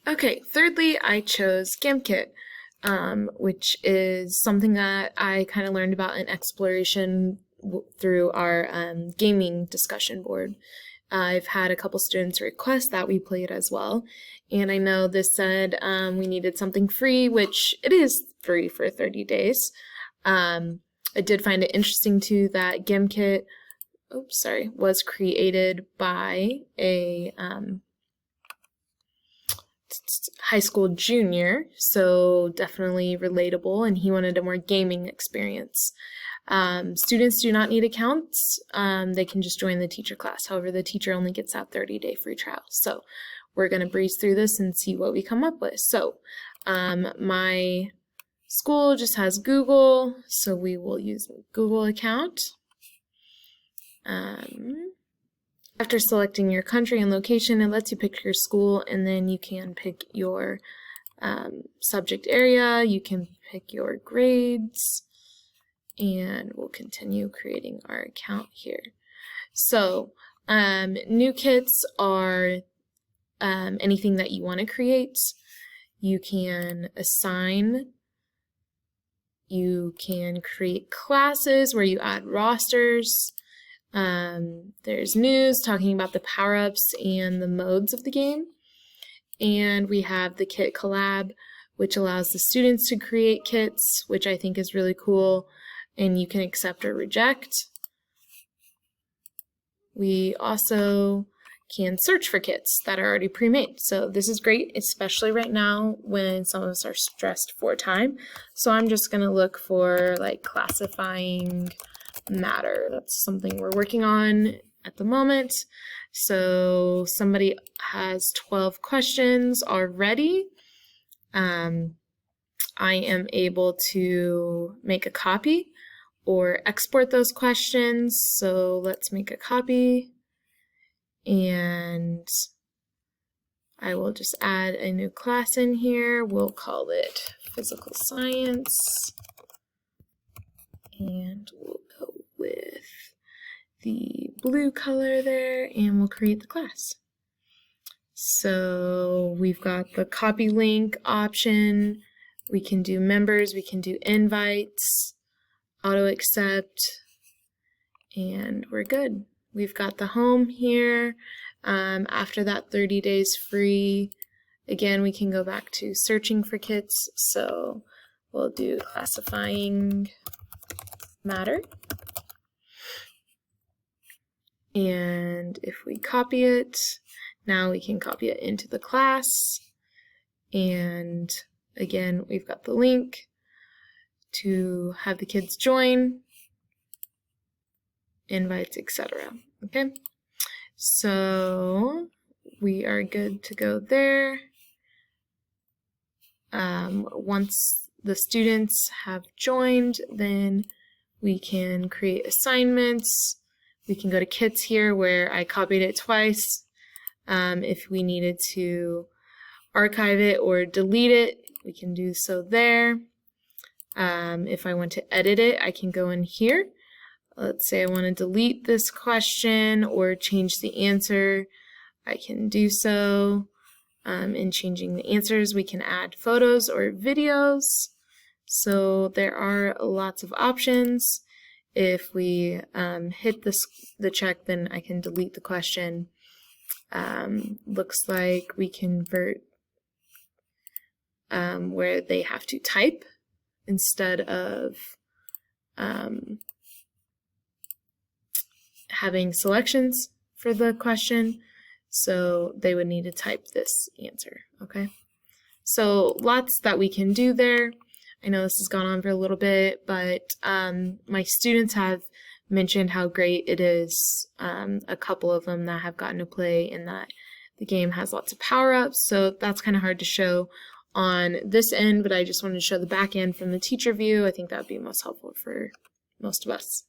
Okay, thirdly, I chose Gimkit, which is something that I kind of learned about in exploration through our gaming discussion board. I've had a couple students request that we play it as well, and I know this said we needed something free, which it is free for 30 days. I did find it interesting too that Gimkit, was created by a high school junior, so definitely relatable, and he wanted a more gaming experience. Students do not need accounts. They can just join the teacher class. However, the teacher only gets that 30-day free trial. So we're going to breeze through this and see what we come up with. So my school just has Google, so we will use a Google account. After selecting your country and location, it lets you pick your school, and then you can pick your subject area, you can pick your grades, and we'll continue creating our account here. So new kits are anything that you want to create. You can assign, you can create classes where you add rosters. There's news talking about the power-ups and the modes of the game. And we have the kit collab, which allows the students to create kits, which I think is really cool, and you can accept or reject. We also can search for kits that are already pre-made. So this is great, especially right now when some of us are stressed for time. So I'm just going to look for like classifying matter. That's something we're working on at the moment. So somebody has 12 questions already. I am able to make a copy or export those questions. So let's make a copy, and I will just add a new class in here. We'll call it physical science, and we'll go with the blue color there, and we'll create the class. So we've got the copy link option. We can do members, we can do invites, auto accept, and we're good. We've got the home here. After that 30 days free, again, we can go back to searching for kits. So we'll do classifying matter. And if we copy it, now we can copy it into the class. And again, we've got the link to have the kids join, invites, etc. Okay, so we are good to go there. Once the students have joined, then we can create assignments. We can go to kits here where I copied it twice. If we needed to archive it or delete it, we can do so there. If I want to edit it, I can go in here. Let's say I want to delete this question or change the answer. I can do so. In changing the answers, we can add photos or videos. So there are lots of options. If we hit the check, then I can delete the question. Looks like we convert where they have to type instead of having selections for the question. So they would need to type this answer, okay? So lots that we can do there. I know this has gone on for a little bit, but my students have mentioned how great it is. A couple of them that have gotten to play, and that the game has lots of power-ups, so that's kind of hard to show on this end, but I just wanted to show the back end from the teacher view. I think that would be most helpful for most of us.